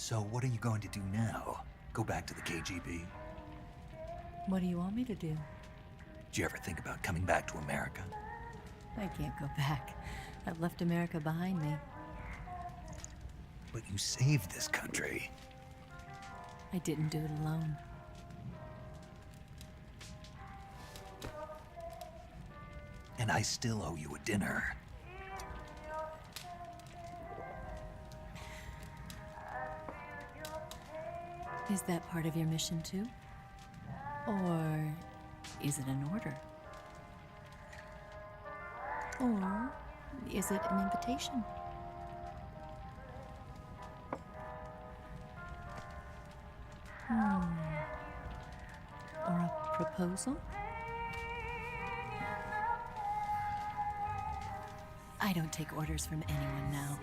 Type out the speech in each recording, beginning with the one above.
So what are you going to do now? Go back to the KGB? What do you want me to do? Did you ever think about coming back to America? I can't go back. I've left America behind me. But you saved this country. I didn't do it alone. And I still owe you a dinner. Is that part of your mission too? Or is it an order? Or is it an invitation? Or a proposal? I don't take orders from anyone now.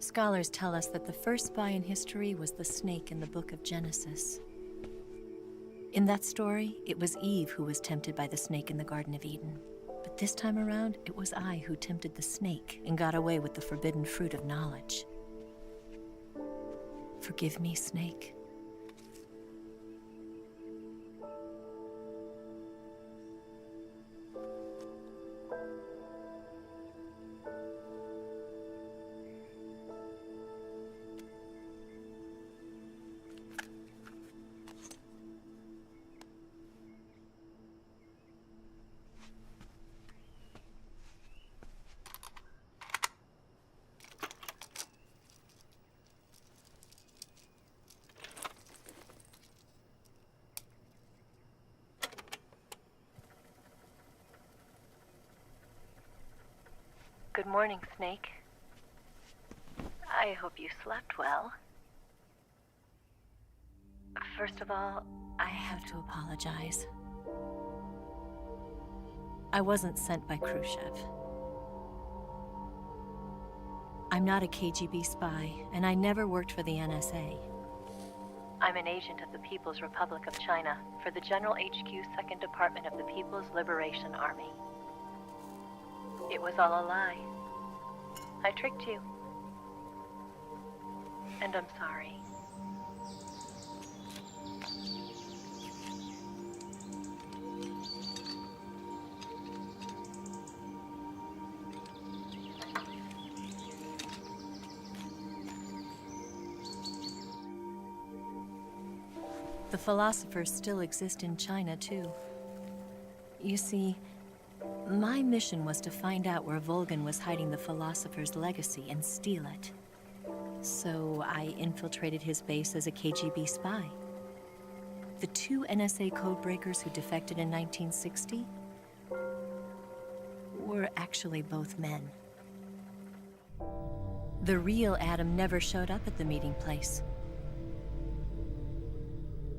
Scholars tell us that the first spy in history was the snake in the book of Genesis. In that story, it was Eve who was tempted by the snake in the Garden of Eden. But this time around, it was I who tempted the snake and got away with the forbidden fruit of knowledge. Forgive me, snake. Good morning, Snake. I hope you slept well. First of all, I have to apologize. I wasn't sent by Khrushchev. I'm not a KGB spy, and I never worked for the NSA. I'm an agent of the People's Republic of China for the General HQ 2nd Department of the People's Liberation Army. It was all a lie. I tricked you. And I'm sorry. The philosophers still exist in China, too. You see, my mission was to find out where Volgin was hiding the philosopher's legacy and steal it. So I infiltrated his base as a KGB spy. The 2 NSA codebreakers who defected in 1960 were were actually both men. The real Adam never showed up at the meeting place,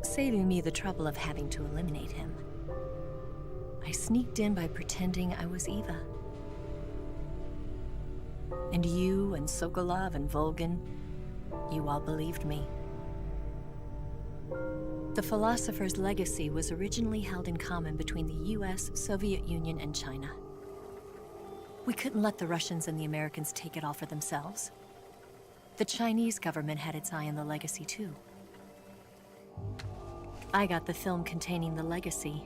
saving me the trouble of having to eliminate him. I sneaked in by pretending I was Eva. And you and Sokolov and Volgin, you all believed me. The philosopher's legacy was originally held in common between the US, Soviet Union, and China. We couldn't let the Russians and the Americans take it all for themselves. The Chinese government had its eye on the legacy too. I got the film containing the legacy,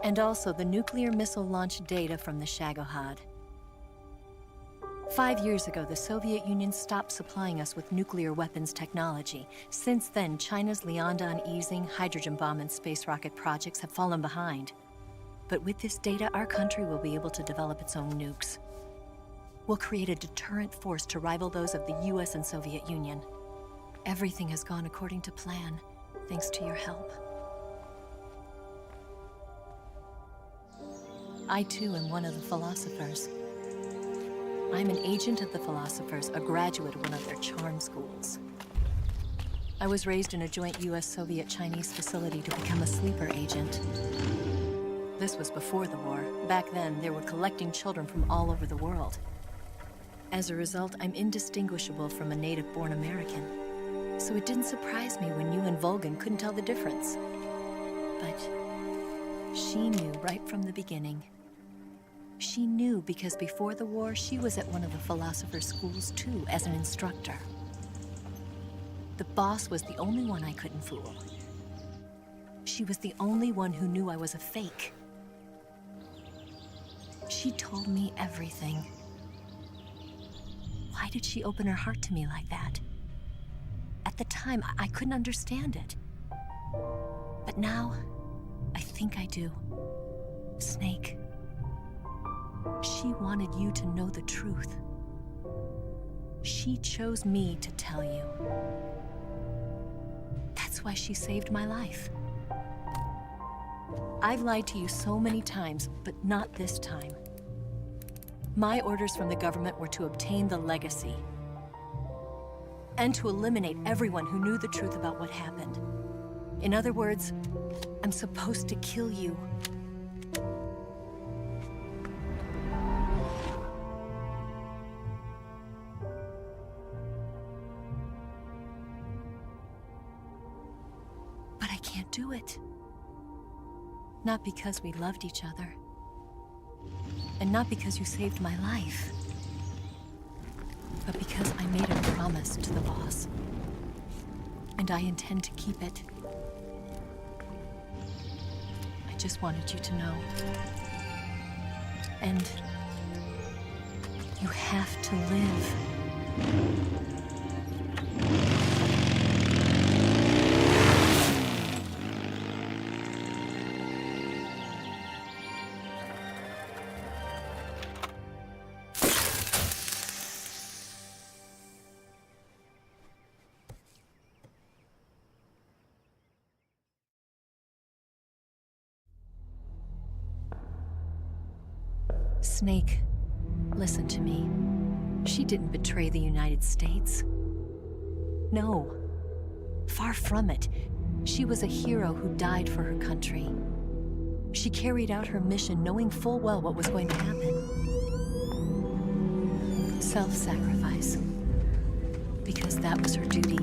and also the nuclear missile launch data from the Shagohod. 5 years ago, the Soviet Union stopped supplying us with nuclear weapons technology. Since then, China's Liaodong easing, hydrogen bomb, and space rocket projects have fallen behind. But with this data, our country will be able to develop its own nukes. We'll create a deterrent force to rival those of the US and Soviet Union. Everything has gone according to plan, thanks to your help. I too am one of the philosophers. I'm an agent of the philosophers, a graduate of one of their charm schools. I was raised in a joint US-Soviet-Chinese facility to become a sleeper agent. This was before the war. Back then, they were collecting children from all over the world. As a result, I'm indistinguishable from a native-born American. So it didn't surprise me when you and Volgin couldn't tell the difference. But she knew right from the beginning. She knew because before the war, she was at one of the philosopher's schools too, as an instructor. The boss was the only one I couldn't fool. She was the only one who knew I was a fake. She told me everything. Why did she open her heart to me like that? At the time, I couldn't understand it. But now, I think I do. Snake. She wanted you to know the truth. She chose me to tell you. That's why she saved my life. I've lied to you so many times, but not this time. My orders from the government were to obtain the legacy and to eliminate everyone who knew the truth about what happened. In other words, I'm supposed to kill you. But I can't do it. Not because we loved each other. And not because you saved my life. But because I made a promise to the boss. And I intend to keep it. I just wanted you to know. And you have to live. Snake, listen to me. She didn't betray the United States. No. Far from it. She was a hero who died for her country. She carried out her mission knowing full well what was going to happen. Self-sacrifice. Because that was her duty.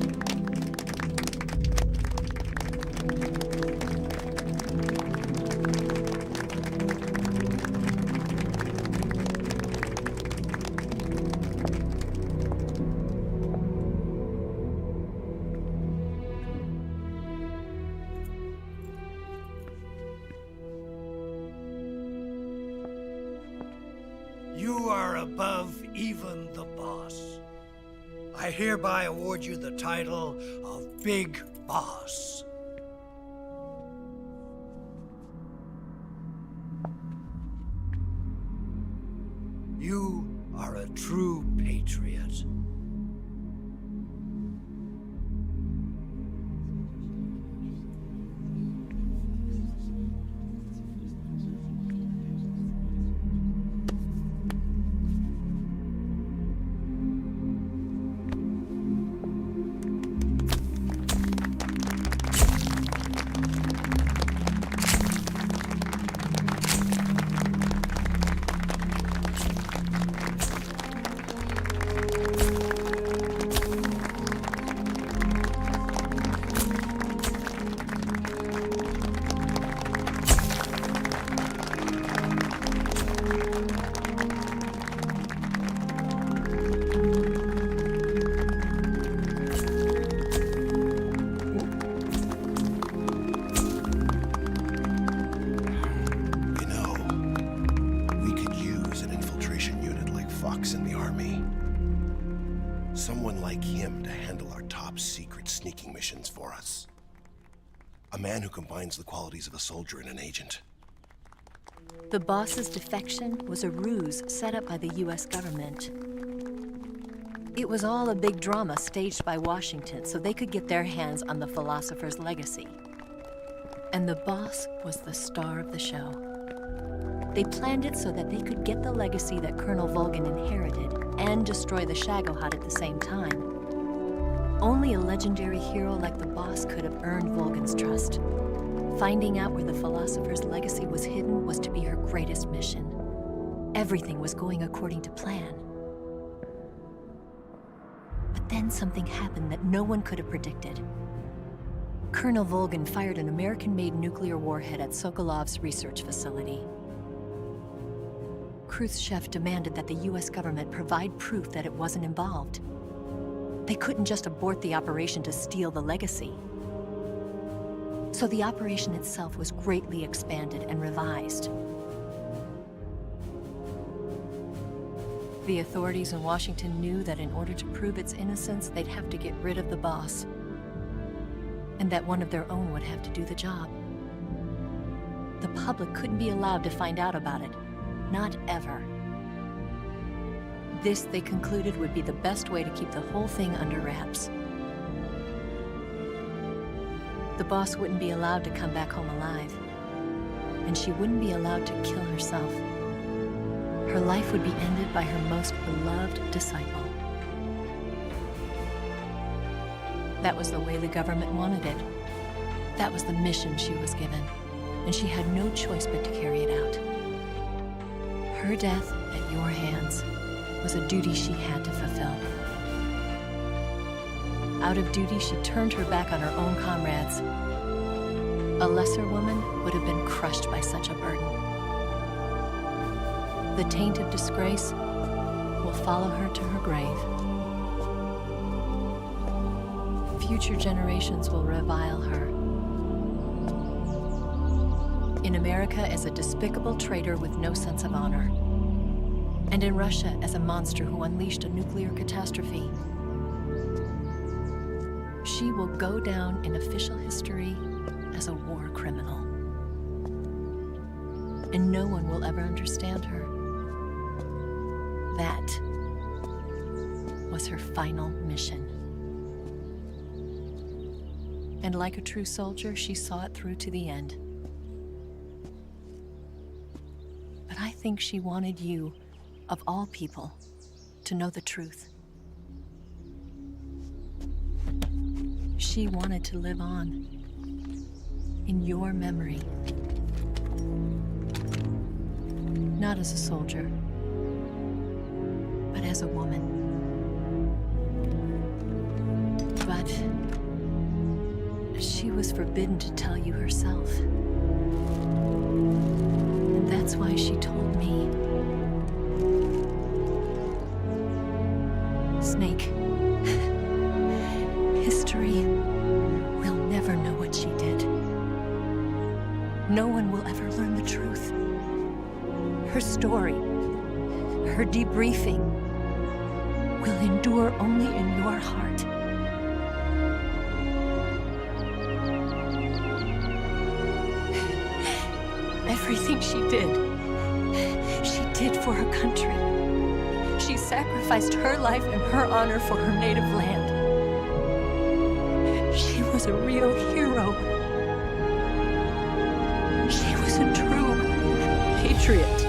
You are above even the boss. I hereby award you the title of Big Boss. You are a true patriot. Fox in the army. Someone like him to handle our top secret sneaking missions for us. A man who combines the qualities of a soldier and an agent. The boss's defection was a ruse set up by the US government. It was all a big drama staged by Washington so they could get their hands on the philosopher's legacy. And the boss was the star of the show. They planned it so that they could get the legacy that Colonel Volgin inherited and destroy the Shagohod at the same time. Only a legendary hero like the boss could have earned Volgin's trust. Finding out where the philosopher's legacy was hidden was to be her greatest mission. Everything was going according to plan. But then something happened that no one could have predicted. Colonel Volgin fired an American-made nuclear warhead at Sokolov's research facility. Khrushchev demanded that the US government provide proof that it wasn't involved. They couldn't just abort the operation to steal the legacy. So the operation itself was greatly expanded and revised. The authorities in Washington knew that in order to prove its innocence, they'd have to get rid of the boss, and that one of their own would have to do the job. The public couldn't be allowed to find out about it, not ever. This, they concluded, would be the best way to keep the whole thing under wraps. The boss wouldn't be allowed to come back home alive, and she wouldn't be allowed to kill herself. Her life would be ended by her most beloved disciple. That was the way the government wanted it. That was the mission she was given, and she had no choice but to carry it out. Her death at your hands was a duty she had to fulfill. Out of duty, she turned her back on her own comrades. A lesser woman would have been crushed by such a burden. The taint of disgrace will follow her to her grave. Future generations will revile her. In America as a despicable traitor with no sense of honor. And in Russia as a monster who unleashed a nuclear catastrophe. She will go down in official history as a war criminal. And no one will ever understand her. That was her final mission. And like a true soldier, she saw it through to the end. But I think she wanted you, of all people, to know the truth. She wanted to live on in your memory. Not as a soldier, but as a woman. But she was forbidden to tell you herself. And that's why she told me. Snake, history will never know what she did. No one will ever learn the truth. Her story, her debriefing, will endure only in your heart. Everything she did for her country. She sacrificed her life and her honor for her native land. She was a real hero. She was a true patriot.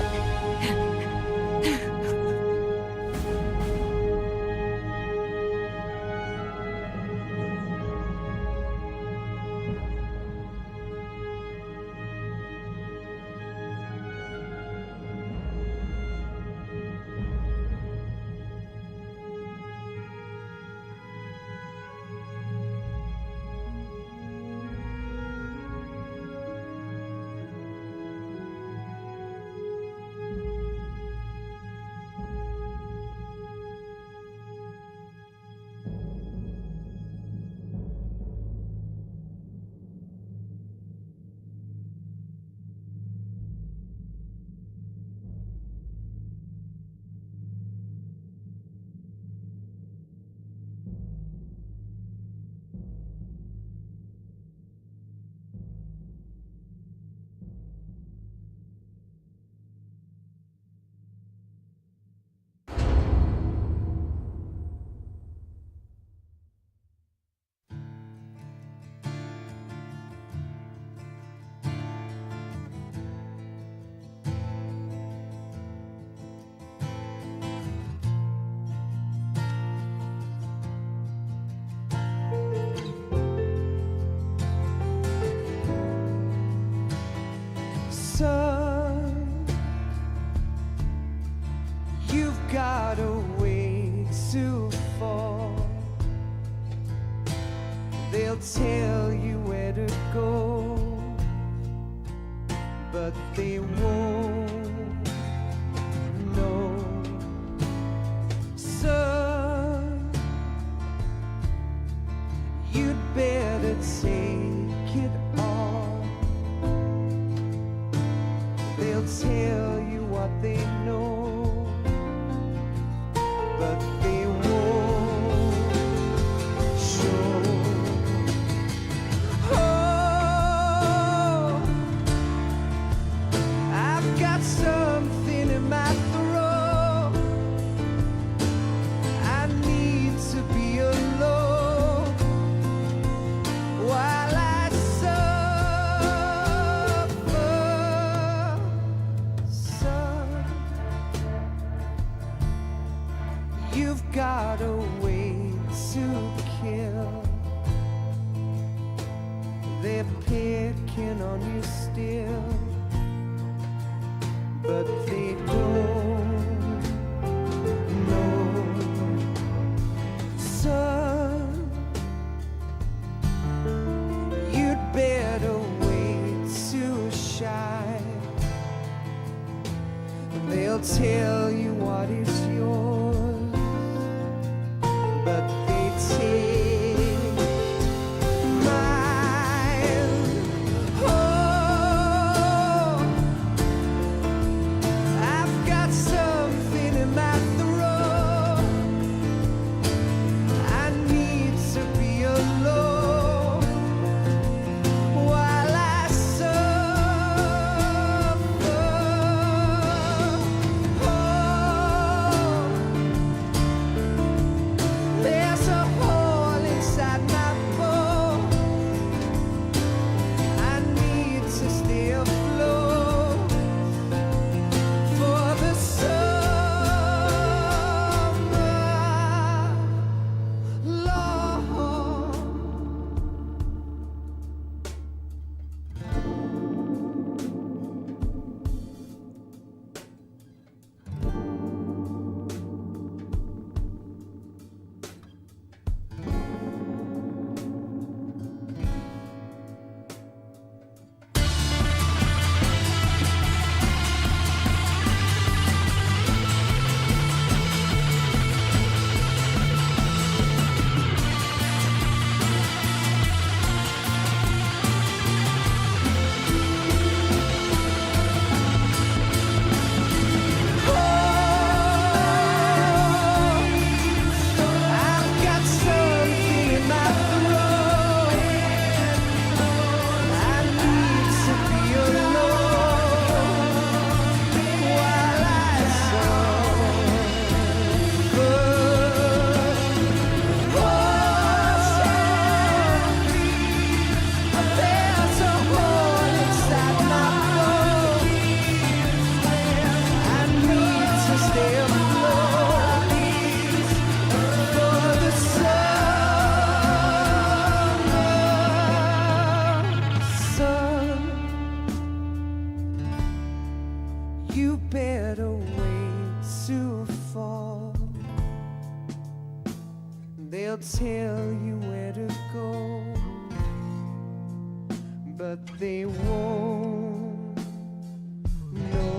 Son, you've got a way to fall. They'll tell you where to go, but they won't know. Son, you'd better take it all. They'll tell you what they know, but they won't show. Oh, I've got something in my throat. I need to be alone while I suffer. Son, you've got a way to kill. They're picking on you still, but they don't know. Son, you'd better wait to shine. They'll tell you what is yours, but they take mine. Oh, I've got something in my throat. I need to be alone while I suffer. Oh, there's a hole inside my bones. I need to stay afloat for the summer, Lord. I've got something in my throat. I need to be alone while I suffer. Oh, there's a hole inside my bones. I need to stay afloat for the summer. Son, you better wait to fall. They'll tell you where to go, but they won't know.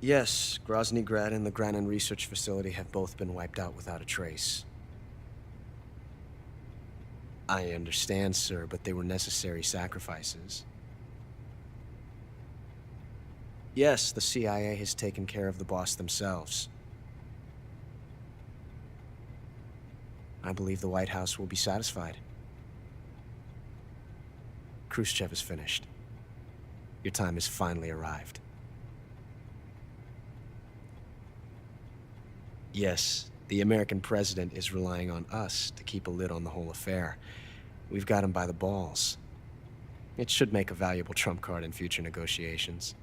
Yes, Grozny Grad and the Granin Research Facility have both been wiped out without a trace. I understand, sir, but they were necessary sacrifices. Yes, the CIA has taken care of the boss themselves. I believe the White House will be satisfied. Khrushchev is finished. Your time has finally arrived. Yes, the American president is relying on us to keep a lid on the whole affair. We've got him by the balls. It should make a valuable trump card in future negotiations.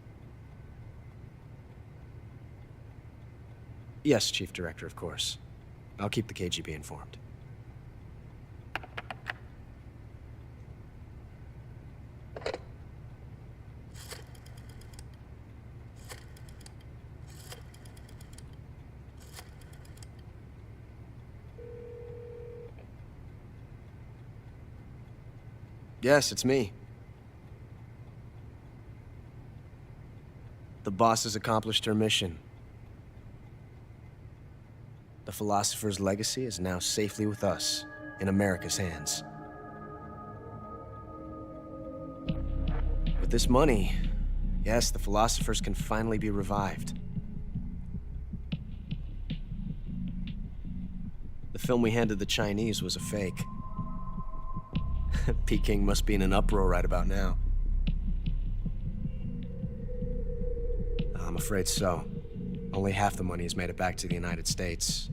Yes, Chief Director, of course. I'll keep the KGB informed. Yes, it's me. The boss has accomplished her mission. The philosopher's legacy is now safely with us, in America's hands. With this money, yes, the philosophers can finally be revived. The film we handed the Chinese was a fake. Peking must be in an uproar right about now. I'm afraid so. Only half the money has made it back to the United States.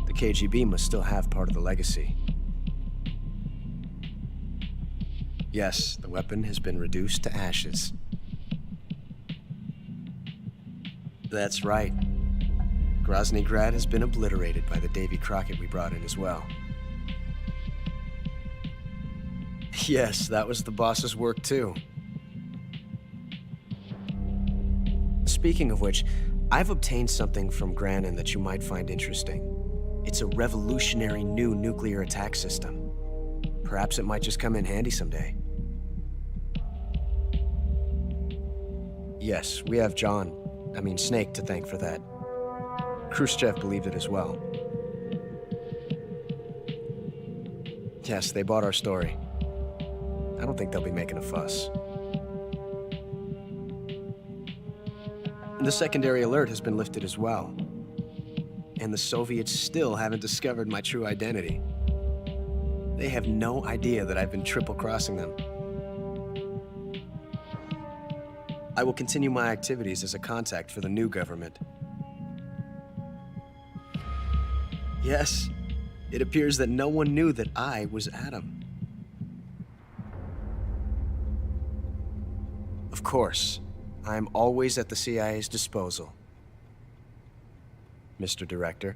The KGB must still have part of the legacy. Yes, the weapon has been reduced to ashes. That's right. Grozny Grad has been obliterated by the Davy Crockett we brought in as well. Yes, that was the boss's work too. Speaking of which, I've obtained something from Granin that you might find interesting. It's a revolutionary new nuclear attack system. Perhaps it might just come in handy someday. Yes, we have Snake to thank for that. Khrushchev believed it as well. Yes, they bought our story. I don't think they'll be making a fuss. The secondary alert has been lifted as well. And the Soviets still haven't discovered my true identity. They have no idea that I've been triple-crossing them. I will continue my activities as a contact for the new government. Yes, it appears that no one knew that I was Adam. Of course, I am always at the CIA's disposal, Mr. Director.